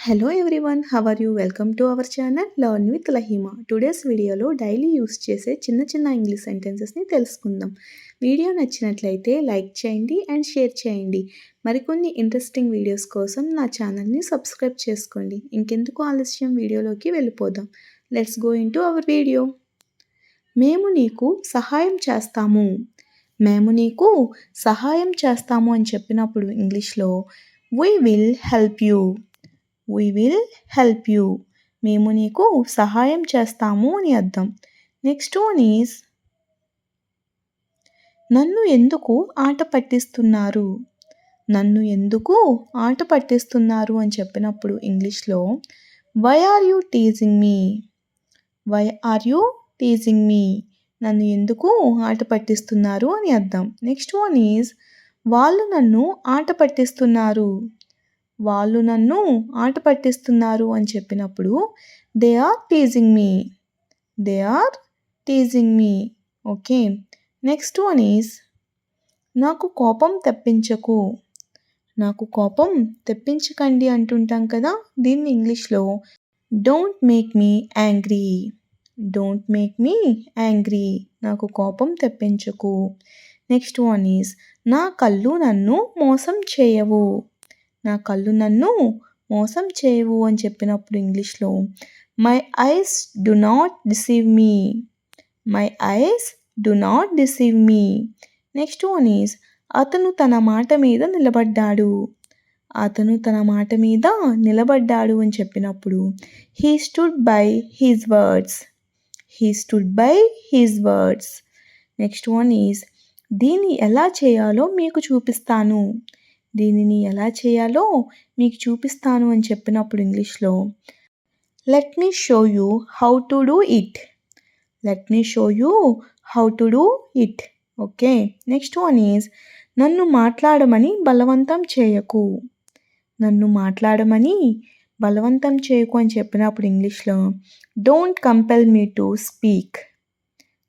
Hello everyone, how are you? Welcome to our channel Learn with Lahima. Today's వీడియోలో daily use చేసే చిన్న చిన్న English సెంటెన్సెస్ని తెలుసుకుందాం. Video నచ్చినట్లయితే లైక్ చేయండి అండ్ షేర్ చేయండి. మరికొన్ని ఇంట్రెస్టింగ్ వీడియోస్ కోసం నా ఛానల్ని సబ్స్క్రైబ్ చేసుకోండి. ఇంకెందుకు ఆలస్యం, వీడియోలోకి వెళ్ళిపోదాం. Let's go into hour video. మేము నీకు సహాయం చేస్తాము. మేము నీకు సహాయం చేస్తాము అని చెప్పినప్పుడు ఇంగ్లీష్లో we will help you. we will help you. మేము నీకు సహాయం చేస్తాము అని అర్థం. నెక్స్ట్ వన్ ఈజ్ నన్ను ఎందుకు ఆట పట్టిస్తున్నారు. నన్ను ఎందుకు ఆట పట్టిస్తున్నారు అని చెప్పినప్పుడు ఇంగ్లీష్లో why are you teasing me. Why are you teasing me. నన్ను ఎందుకు ఆట పట్టిస్తున్నారు అని అర్థం. నెక్స్ట్ వన్ ఈజ్ వాళ్ళు నన్ను ఆట పట్టిస్తున్నారు. వాళ్ళు నన్ను ఆట పట్టిస్తున్నారు అని చెప్పినప్పుడు they are teasing me. They are teasing me. Okay. Next one is నాకు కోపం తెప్పించకు. నాకు కోపం తెప్పించకండి అంటుంటాం కదా, దీన్ని ఇంగ్లీష్లో don't make me angry. Don't make me angry. నాకు కోపం తెప్పించకు. నెక్స్ట్ వన్ ఈజ్ నా కళ్ళు నన్ను మోసం చేయవు. నా కళ్ళు నన్ను మోసం చేయవు అని చెప్పినప్పుడు ఇంగ్లీష్లో my eyes do not deceive me. My eyes do not deceive me. Next one is అతను తన మాట మీద నిలబడ్డాడు. అతను తన మాట మీద నిలబడ్డాడు అని చెప్పినప్పుడు he stood by his words. He stood by his words. Next one is దీన్ని ఎలా చేయాలో మీకు చూపిస్తాను. దీనిని ఎలా చేయాలో మీకు చూపిస్తాను అని చెప్పినప్పుడు ఇంగ్లీష్లో let me show you how to do it. Let me show you how to do it. Okay. Next one is నన్ను మాట్లాడమని బలవంతం చేయకు. నన్ను మాట్లాడమని బలవంతం చేయకు అని చెప్పినప్పుడు ఇంగ్లీష్లో don't compel me to speak.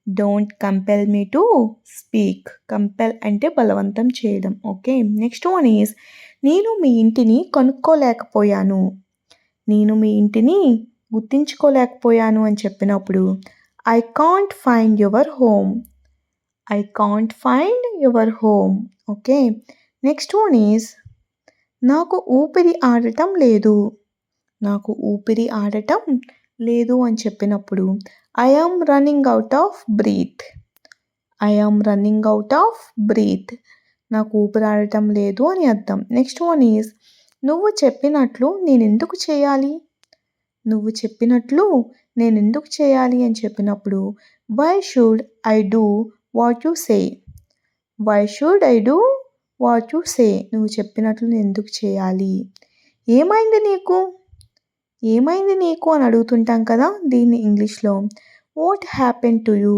Don't compel me to speak. Compel అంటే బలవంతం చేయడం. ఓకే. నెక్స్ట్ వన్ ఈజ్ నేను మీ ఇంటిని కనుక్కోలేకపోయాను. నేను మీ ఇంటిని గుర్తించుకోలేకపోయాను అని చెప్పినప్పుడు I can't find your home. I can't find your home. Okay. Next one is నాకు ఊపిరి ఆడటం లేదు. నాకు ఊపిరి ఆడటం లేదు అని చెప్పినప్పుడు I am running out of breath. I am running out of breath. నాకు ఊపిరి ఆడటం లేదు అని అర్థం. నెక్స్ట్ వన్ ఈజ్ నువ్వు చెప్పినట్లు నేను ఎందుకు చేయాలి. నువ్వు చెప్పినట్లు నేను ఎందుకు చేయాలి అని చెప్పినప్పుడు why should I do what you say. Why should I do what you say. నువ్వు చెప్పినట్లు నేను ఎందుకు చేయాలి. ఏమైంది నీకు. ఏమైంది నీకు అని అడుగుతుంటాం కదా, దీన్ని ఇంగ్లీష్లో what happen to you.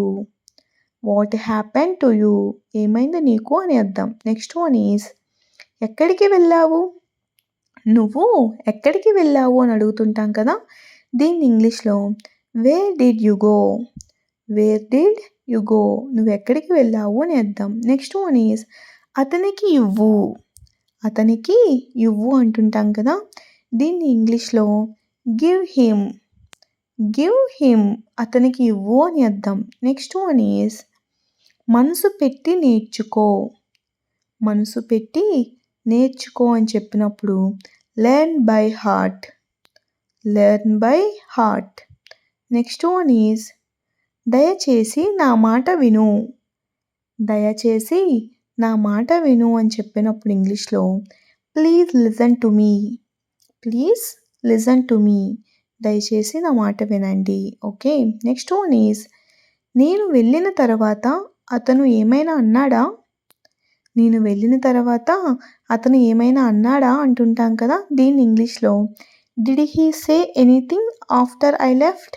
What happen to you. ఏమైంది నీకు అని అర్థం. నెక్స్ట్ వన్ ఈజ్ ఎక్కడికి వెళ్ళావు. నువ్వు ఎక్కడికి వెళ్ళావు అని అడుగుతుంటాం కదా, దీన్ని ఇంగ్లీష్లో where did you go. Where did you go. నువ్వు ఎక్కడికి వెళ్ళావు అని అర్థం. నెక్స్ట్ వన్ ఈజ్ అతనికి ఇవ్వు. అతనికి ఇవ్వు అంటుంటాం కదా, దీన్ని ఇంగ్లీష్లో గివ్ హిమ్. Give him. అతనికి ఇవ్వు అని అర్థం. నెక్స్ట్ వన్ ఈజ్ మనసు పెట్టి నేర్చుకో. మనసు పెట్టి నేర్చుకో అని చెప్పినప్పుడు learn by heart. Learn by heart. Next one is దయచేసి నా మాట విను. దయచేసి నా మాట విను అని చెప్పినప్పుడు ఇంగ్లీష్లో please listen to me. Please listen to me. దయచేసి నా మాట వినండి. ఓకే. నెక్స్ట్ వన్ ఈజ్ నేను వెళ్ళిన తర్వాత అతను ఏమైనా అన్నాడా. నేను వెళ్ళిన తర్వాత అతను ఏమైనా అన్నాడా అంటుంటాం కదా, దీన్ని ఇంగ్లీష్లో did he say anything after I left.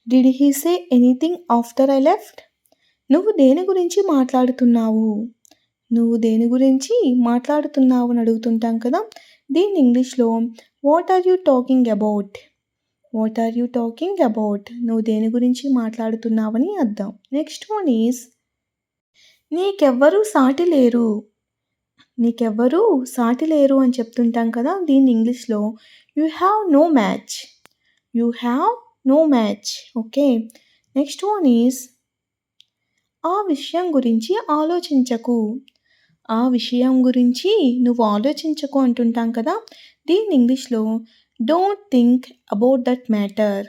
Did he say anything after I left. నువ్వు దేని గురించి మాట్లాడుతున్నావు. నువ్వు దేని గురించి మాట్లాడుతున్నావు అని అడుగుతుంటాం కదా, దీన్ని ఇంగ్లీష్లో what are you talking about. What are you talking about. నువ్వు దేని గురించి మాట్లాడుతున్నావని అర్థం. నెక్స్ట్ వన్ ఈజ్ నీకెవ్వరూ సాటి లేరు. నీకెవ్వరూ సాటి లేరు అని చెప్తుంటాం కదా! దీన్ని ఇంగ్లీష్‌లో you have no match. You have no match. Okay. Next one is ఆ విషయం గురించి ఆలోచించకు. ఆ విషయం గురించి నువ్వు ఆలోచించకు అంటుంటాం కదా! దీన్ని ఇంగ్లీష్‌లో don't think about that matter.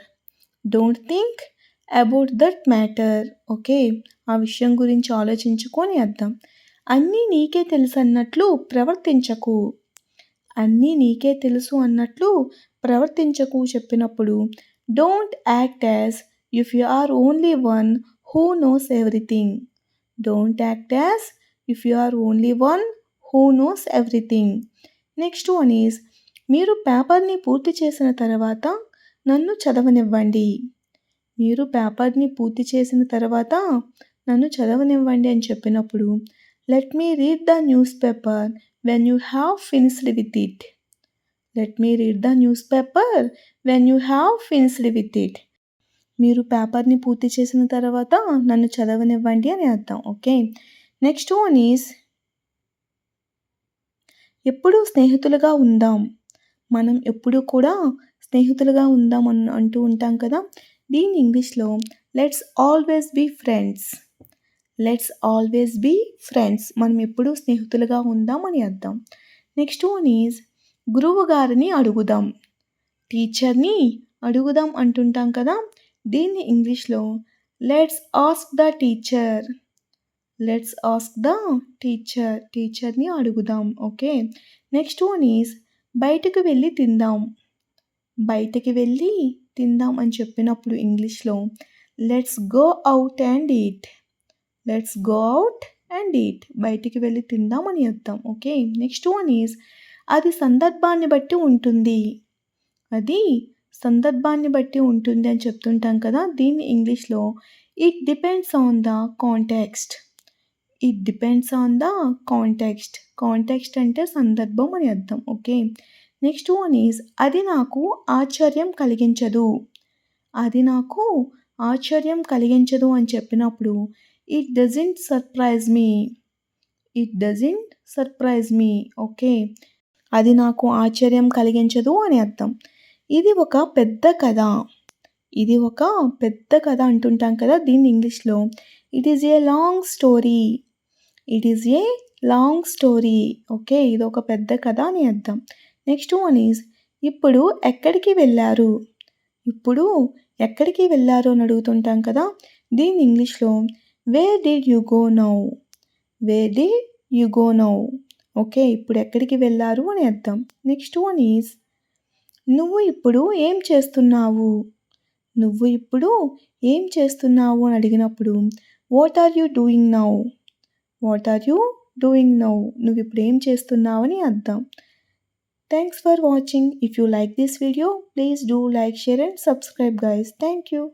Don't think about that matter. Okay. ఆ విషయం గురించి ఆలోచించకు అని అర్థం. అన్నీ నీకే తెలుసన్నట్లు ప్రవర్తించకు. అన్నీ నీకే తెలుసు అన్నట్లు ప్రవర్తించకు చెప్పినప్పుడు don't act as if you are only one who knows everything. Don't act as if you are only one who knows everything. Next one is మీరు పేపర్ని పూర్తి చేసిన తర్వాత నన్ను చదవనివ్వండి. మీరు పేపర్ని పూర్తి చేసిన తర్వాత నన్ను చదవనివ్వండి అని చెప్పినప్పుడు let me read the news paper when you have finished with it. Let me read the news paper when you have finished with it. మీరు పేపర్ని పూర్తి చేసిన తర్వాత నన్ను చదవనివ్వండి అని అర్థం. ఓకే. నెక్స్ట్ వన్ ఈజ్ ఎప్పుడూ స్నేహితులుగా ఉందాం. మనం ఎప్పుడూ కూడా స్నేహితులుగా ఉందాం అంటూ ఉంటాం కదా! దీన్ని ఇంగ్లీష్‌లో let's always be friends. Let's always be friends. మనం ఎప్పుడూ స్నేహితులుగా ఉందాం అని అర్థం. నెక్స్ట్ వన్ ఈజ్ గురువు గారిని అడుగుదాం. టీచర్ని అడుగుదాం అంటుంటాం కదా! దీన్ని ఇంగ్లీష్‌లో let's ask the teacher. Let's ask the teacher. టీచర్ని అడుగుదాం. ఓకే. నెక్స్ట్ వన్ ఈజ్ బయటకు వెళ్ళి తిందాం. బయటకి వెళ్ళి తిందాం అని చెప్పినప్పుడు ఇంగ్లీష్‌లో let's go out and eat. Let's go out and eat. బయటికి వెళ్ళి తిందాం అని అర్థం. ఓకే. నెక్స్ట్ వన్ ఈజ్ అది సందర్భాన్ని బట్టి ఉంటుంది. అది సందర్భాన్ని బట్టి ఉంటుంది అని చెప్తుంటాం కదా! దీన్ని ఇంగ్లీష్‌లో it depends on the context. It depends on the context. Context అంటే సందర్భం అని అర్థం. ఓకే. నెక్స్ట్ వన్ ఈజ్ అది నాకు ఆశ్చర్యం కలిగించదు. అది నాకు ఆశ్చర్యం కలిగించదు అని చెప్పినప్పుడు it doesn't surprise me. It doesn't surprise me. Okay. అది నాకు ఆశ్చర్యం కలిగించదు అని అర్థం. ఇది ఒక పెద్ద కథ. ఇది ఒక పెద్ద కథ అంటుంటాం కదా! దీన్ని ఇంగ్లీష్‌లో it is a long story. It is a long story. Okay. ఇది ఒక పెద్ద కథ అని అర్థం. నెక్స్ట్ వన్ ఈజ్ ఇప్పుడు ఎక్కడికి వెళ్లారు. ఇప్పుడు ఎక్కడికి వెళ్లారు అని అడుగుతుంటాం కదా! దీన్ని ఇంగ్లీష్‌లో where did you go now. Where did you go now. Okay. ఇప్పుడు ఎక్కడికి వెళ్లారు అని అర్థం. నెక్స్ట్ వన్ ఈజ్ నువ్వు ఇప్పుడు ఏం చేస్తున్నావు. నువ్వు ఇప్పుడు ఏం చేస్తున్నావు అని అడిగినప్పుడు what are you doing now. What are you doing now. నువ్వు ఇప్పుడు ఏం చేస్తున్నావు అని అర్థం. Thanks for watching. If you like this video, please do like, share and subscribe guys. Thank you.